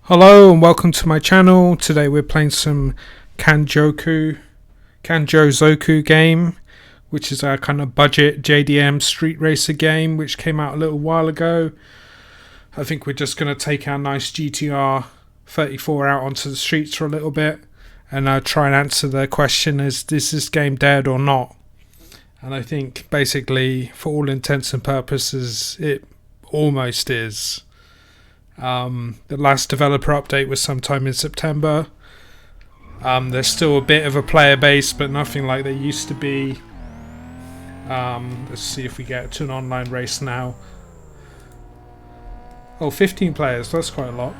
Hello and welcome to my channel. Today we're playing some Kanjozoku game, which is a kind of budget JDM street racer game which came out a little while ago. I think we're just going to take our nice GTR 34 out onto the streets for a little bit and try and answer the question, is this game dead or not? And I think basically for all intents and purposes it almost is. The last developer update was sometime in September. There's still a bit of a player base, but nothing like there used to be. Let's see if we get to an online race now. Oh, 15 players, that's quite a lot.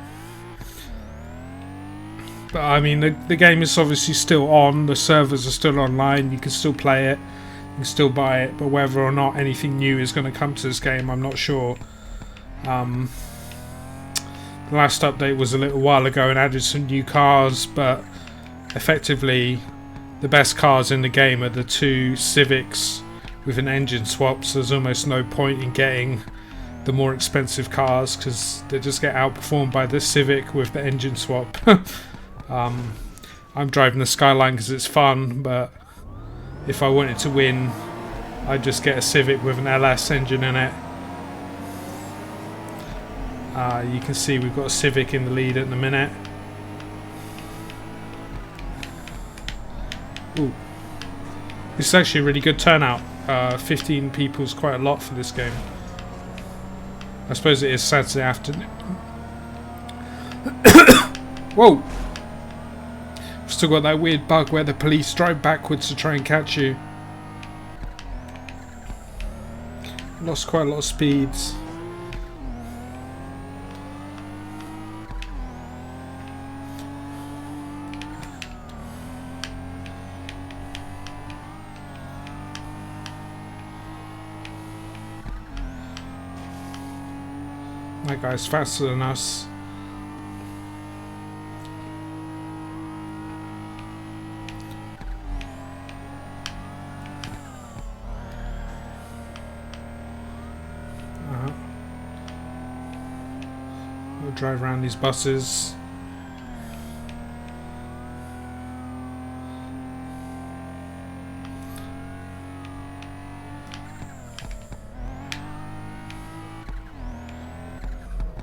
But I mean, the game is obviously still on, the servers are still online, you can still play it, you can still buy it, but whether or not anything new is going to come to this game, I'm not sure. The last update was a little while ago and added some new cars, but effectively the best cars in the game are the two Civics with an engine swap, so there's almost no point in getting the more expensive cars because they just get outperformed by the Civic with the engine swap. I'm driving the Skyline because it's fun, but if I wanted to win I'd just get a Civic with an LS engine in it. You can see we've got a Civic in the lead at the minute. Ooh. This is actually a really good turnout. 15 people is quite a lot for this game. I suppose it is Saturday afternoon. Whoa! I've still got that weird bug where the police drive backwards to try and catch you. Lost quite a lot of speeds. That guy's faster than us. We'll drive around these buses.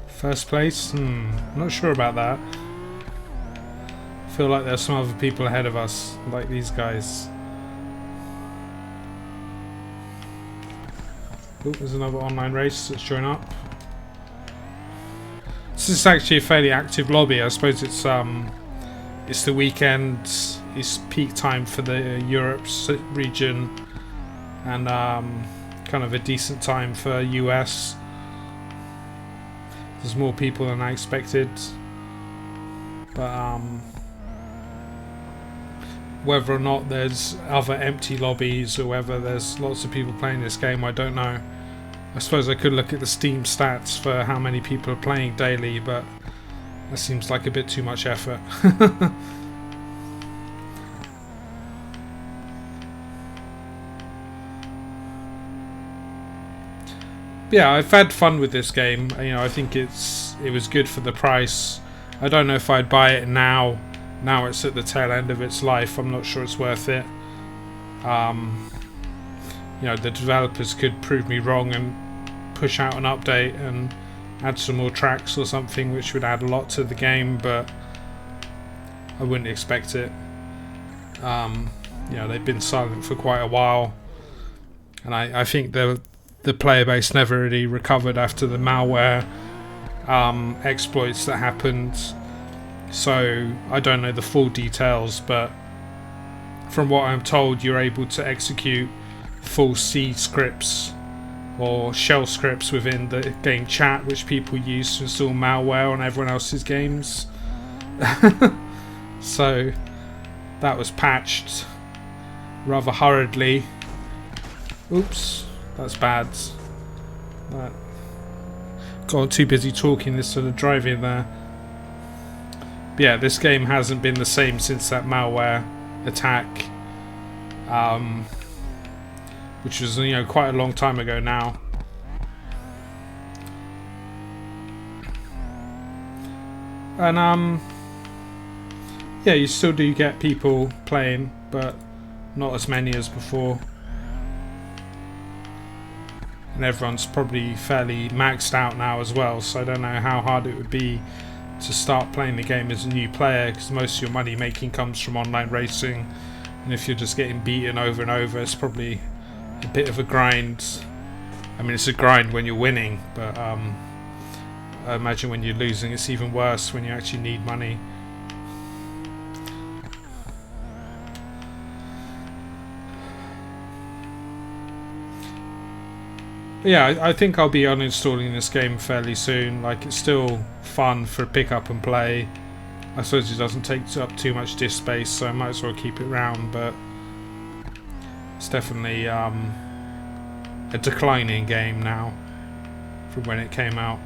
First place? Not sure about that. I feel like there's some other people ahead of us, like these guys. Oh, there's another online race. Let's join up. This is actually a fairly active lobby. I suppose it's the weekend. It's peak time for the Europe region, and kind of a decent time for US. There's more people than I expected, but whether or not there's other empty lobbies or whether there's lots of people playing this game, I don't know. I suppose I could look at the Steam stats for how many people are playing daily, but that seems like a bit too much effort. Yeah, I've had fun with this game. You know, I think it was good for the price. I don't know if I'd buy it now. Now it's at the tail end of its life. I'm not sure it's worth it. You know, the developers could prove me wrong and push out an update and add some more tracks or something, which would add a lot to the game, but I wouldn't expect it. You know, they've been silent for quite a while, and I think the player base never really recovered after the malware exploits that happened. So I don't know the full details, but from what I'm told, you're able to execute full C scripts or shell scripts within the game chat, which people use to install malware on everyone else's games. So that was patched rather hurriedly. Oops. That's bad. Got too busy talking instead of driving there. But yeah, this game hasn't been the same since that malware attack, which was, you know, quite a long time ago now. And yeah, you still do get people playing, but not as many as before. And everyone's probably fairly maxed out now as well, so I don't know how hard it would be to start playing the game as a new player, because most of your money making comes from online racing, and if you're just getting beaten over and over, it's probably a bit of a grind. I mean, it's a grind when you're winning, but I imagine when you're losing it's even worse, when you actually need money. Yeah, I think I'll be uninstalling this game fairly soon. Like, it's still fun for pick up and play. I suppose it doesn't take up too much disk space, so I might as well keep it round, but it's definitely a declining game now from when it came out.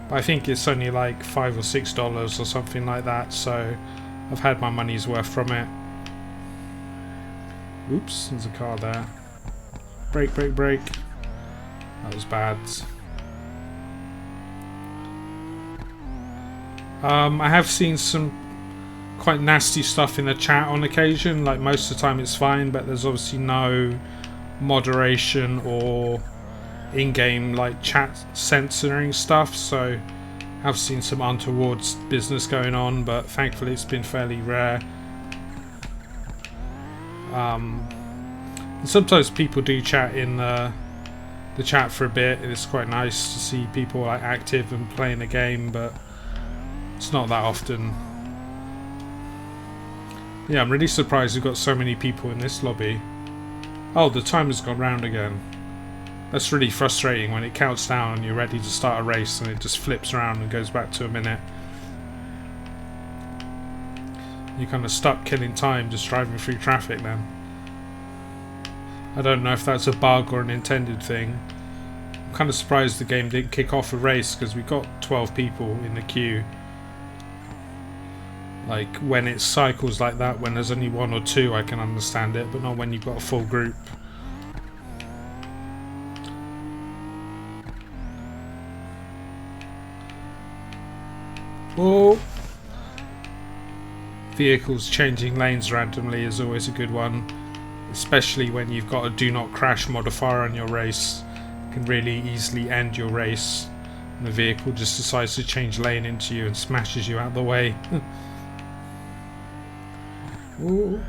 But I think it's only like $5 or $6 or something like that, so I've had my money's worth from it. Oops, there's a car there. Brake, brake, brake. That was bad. I have seen some quite nasty stuff in the chat on occasion. Like, most of the time it's fine, but there's obviously no moderation or in-game like chat censoring stuff, so I've seen some untoward business going on, but thankfully it's been fairly rare. And sometimes people do chat in the chat for a bit, and it's quite nice to see people like active and playing the game, but it's not that often. Yeah, I'm really surprised we've got so many people in this lobby. Oh, the timer's gone round again. That's really frustrating when it counts down and you're ready to start a race and it just flips around and goes back to a minute. You're kind of stuck killing time just driving through traffic then. I don't know if that's a bug or an intended thing. I'm kind of surprised the game didn't kick off a race, because we've got 12 people in the queue. Like, when it cycles like that, when there's only one or two, I can understand it, but not when you've got a full group. Oh! Vehicles changing lanes randomly is always a good one, especially when you've got a do not crash modifier on your race. It can really easily end your race, and the vehicle just decides to change lane into you and smashes you out the way. Ooh.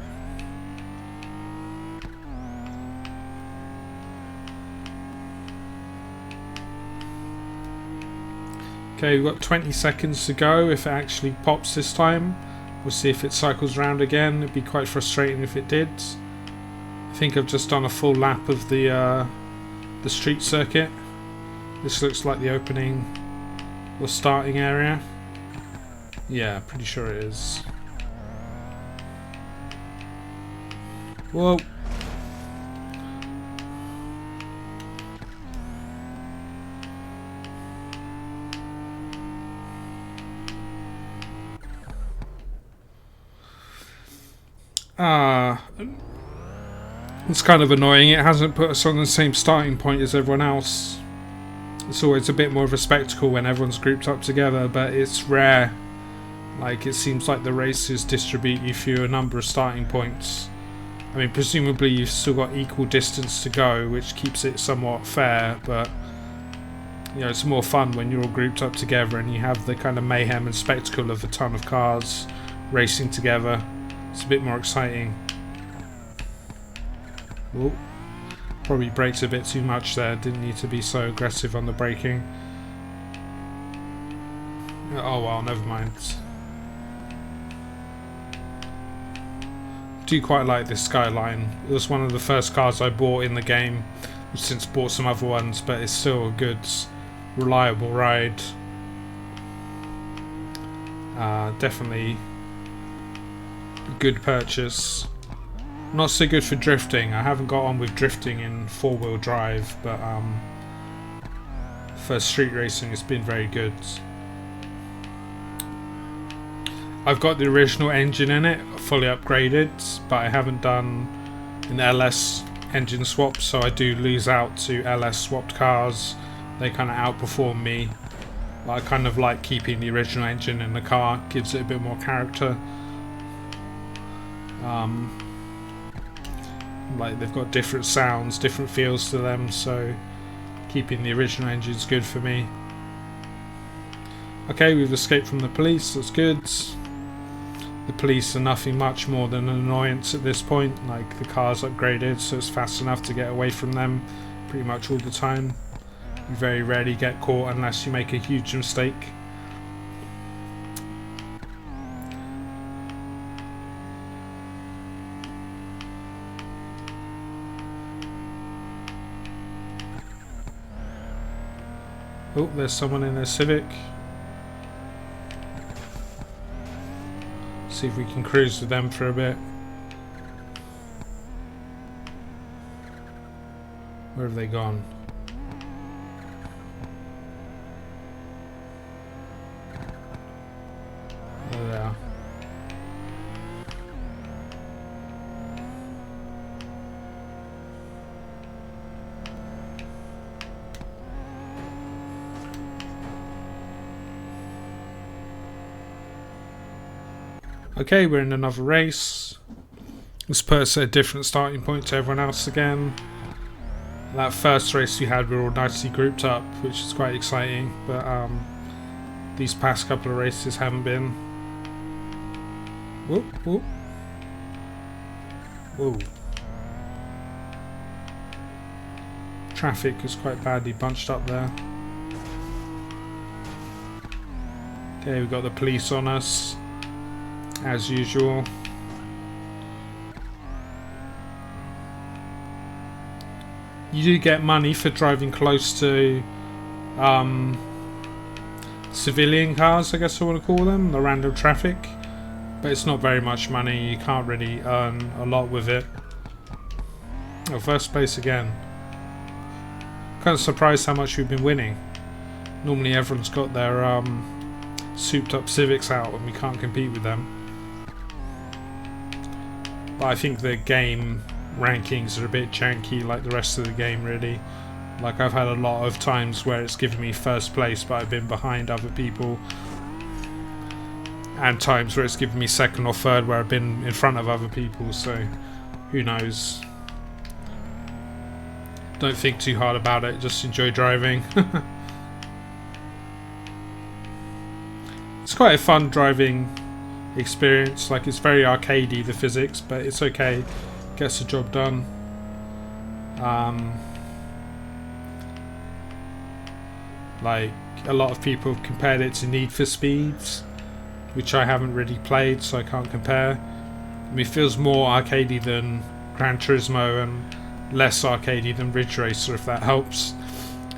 Okay, we've got 20 seconds to go. If it actually pops this time, we'll see if it cycles round again. It'd be quite frustrating if it did. I think I've just done a full lap of the street circuit. This looks like the opening or starting area. Yeah, pretty sure it is. Whoa. It's kind of annoying. It hasn't put us on the same starting point as everyone else. It's always a bit more of a spectacle when everyone's grouped up together, but it's rare. Like, it seems like the races distribute you through a number of starting points. I mean, presumably you've still got equal distance to go, which keeps it somewhat fair, but you know, it's more fun when you're all grouped up together and you have the kind of mayhem and spectacle of a ton of cars racing together. It's a bit more exciting. Ooh, probably braked a bit too much there, didn't need to be so aggressive on the braking. Oh well, never mind. Do quite like this Skyline. It was one of the first cars I bought in the game. I've since bought some other ones, but it's still a good, reliable ride. Definitely a good purchase. Not so good for drifting. I haven't got on with drifting in four-wheel drive, but for street racing it's been very good. I've got the original engine in it, fully upgraded, but I haven't done an LS engine swaps, so I do lose out to LS swapped cars. They kind of outperform me. I kind of like keeping the original engine in the car, gives it a bit more character. Like they've got different sounds, different feels to them, so keeping the original engine is good for me. Okay, we've escaped from the police, that's good. The police are nothing much more than an annoyance at this point. Like the car's upgraded, so it's fast enough to get away from them pretty much all the time. You very rarely get caught unless you make a huge mistake. Oh, there's someone in their Civic. See if we can cruise with them for a bit. Where have they gone? There they are. Okay, we're in another race. This puts at a different starting point to everyone else again. That first race we had, we were all nicely grouped up, which is quite exciting, but these past couple of races haven't been. Whoop, whoop. Whoa. Traffic is quite badly bunched up there. Okay, we've got the police on us, as usual. You do get money for driving close to civilian cars, I guess I want to call them, the random traffic, but it's not very much money. You can't really earn a lot with it. Oh, first place again. Kind of surprised how much we've been winning. Normally everyone's got their souped up Civics out and we can't compete with them. But I think the game rankings are a bit janky like the rest of the game, really. Like I've had a lot of times where it's given me first place but I've been behind other people, and times where it's given me second or third where I've been in front of other people, so who knows. Don't think too hard about it, just enjoy driving. It's quite a fun driving experience. Like it's very arcadey, the physics, but it's okay, gets the job done. Like a lot of people have compared it to Need for Speeds, which I haven't really played, so I can't compare. I mean, it feels more arcadey than Gran Turismo and less arcadey than Ridge Racer, if that helps.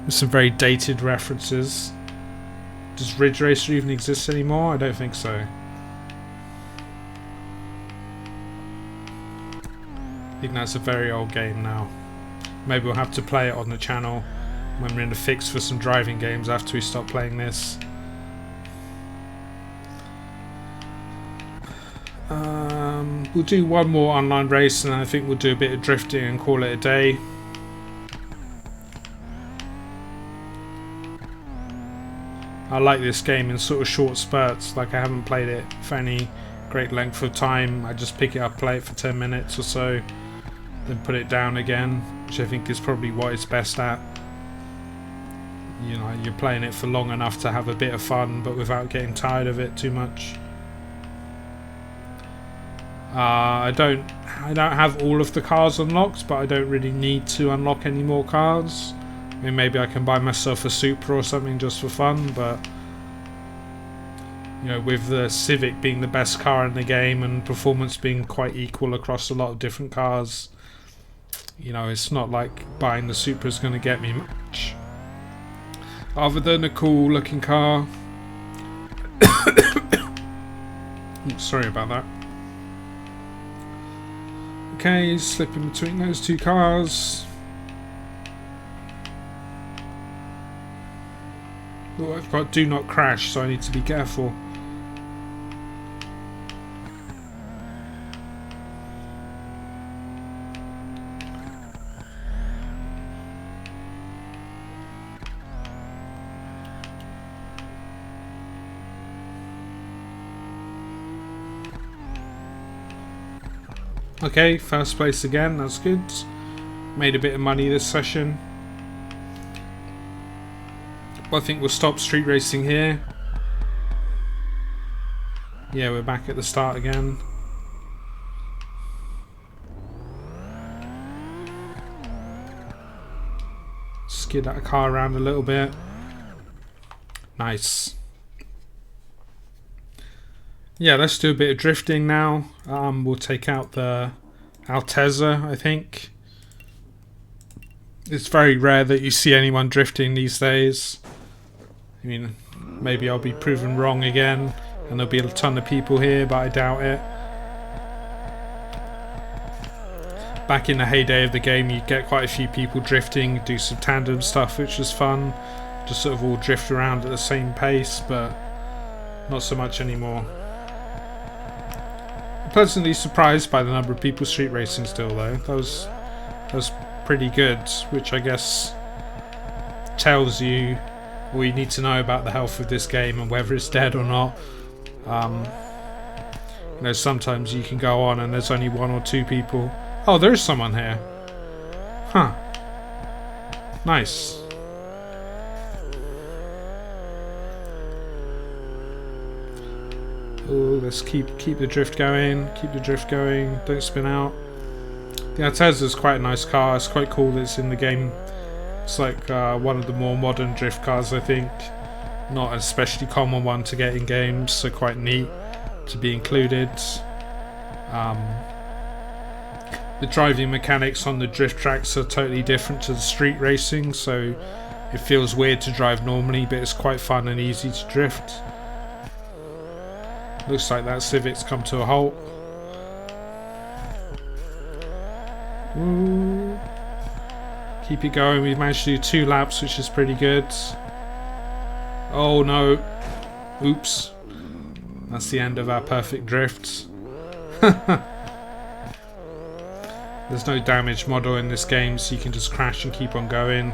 There's some very dated references. Does Ridge Racer even exist anymore? I don't think so. I think that's a very old game now. Maybe we'll have to play it on the channel when we're in the fix for some driving games after we stop playing this. We'll do one more online race and then I think we'll do a bit of drifting and call it a day. I like this game in sort of short spurts. Like I haven't played it for any great length of time. I just pick it up, play it for 10 minutes or so, then put it down again, which I think is probably what it's best at. You know, you're playing it for long enough to have a bit of fun but without getting tired of it too much. I don't have all of the cars unlocked, but I don't really need to unlock any more cars. I mean, maybe I can buy myself a Supra or something just for fun, but you know, with the Civic being the best car in the game and performance being quite equal across a lot of different cars, you know, it's not like buying the Supra is going to get me much other than a cool looking car. Sorry about that. Okay, slipping between those two cars. Oh, I've got do not crash, so I need to be careful. Okay, first place again, that's good. Made a bit of money this session. But I think we'll stop street racing here. Yeah, we're back at the start again. Skid that car around a little bit. Nice. Yeah, let's do a bit of drifting now. We'll take out the Altezza, I think. It's very rare that you see anyone drifting these days. I mean, maybe I'll be proven wrong again and there'll be a ton of people here, but I doubt it. Back in the heyday of the game, you'd get quite a few people drifting, do some tandem stuff, which was fun. Just sort of all drift around at the same pace, but not so much anymore. I'm pleasantly surprised by the number of people street racing still, though. That was pretty good, which I guess tells you all you need to know about the health of this game and whether it's dead or not. You know, sometimes you can go on and there's only 1 or 2 people. Oh, there's someone here. Huh. Nice. Oh, let's keep the drift going. Keep the drift going. Don't spin out. The Altezza is quite a nice car. It's quite cool that it's in the game. It's like one of the more modern drift cars, I think. Not an especially common one to get in games, so quite neat to be included. The driving mechanics on the drift tracks are totally different to the street racing, so it feels weird to drive normally, but it's quite fun and easy to drift. Looks like that Civic's come to a halt. Ooh. Keep it going. We've managed to do 2 laps, which is pretty good. Oh no. Oops. That's the end of our perfect drift. There's no damage model in this game, so you can just crash and keep on going.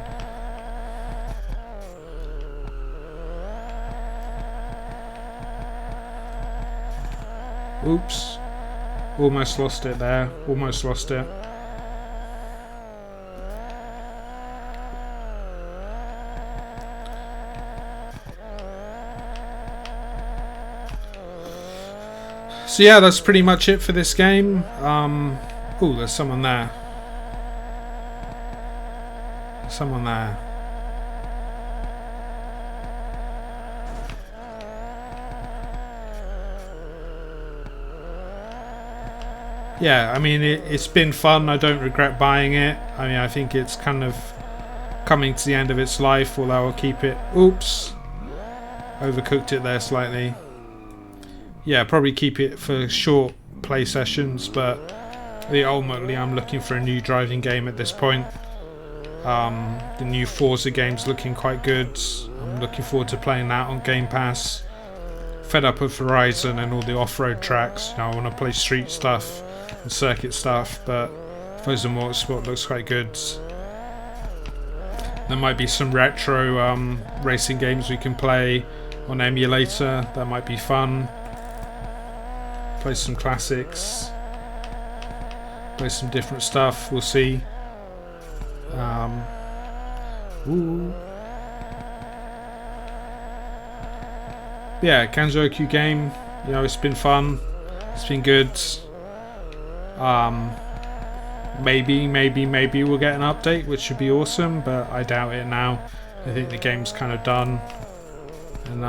Oops. Almost lost it there. Almost lost it. So yeah, that's pretty much it for this game. Oh, there's someone there. Someone there. Yeah, I mean, it's been fun. I don't regret buying it. I mean, I think it's kind of coming to the end of its life, although I'll keep it. Oops. Overcooked it there slightly. Yeah, probably keep it for short play sessions, but ultimately I'm looking for a new driving game at this point. The new Forza game's looking quite good. I'm looking forward to playing that on Game Pass. Fed up with Horizon and all the off-road tracks. You know, I want to play street stuff and circuit stuff, but Forza Motorsport looks quite good. There might be some retro racing games we can play on emulator. That might be fun. Play some classics. Play some different stuff. We'll see. Ooh. Yeah, Kanjozoku game. You know, it's been fun. It's been good. Maybe we'll get an update, which would be awesome, but I doubt it now. I think the game's kind of done. And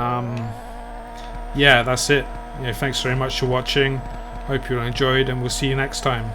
yeah, that's it. Yeah, thanks very much for watching. Hope you all enjoyed, and we'll see you next time.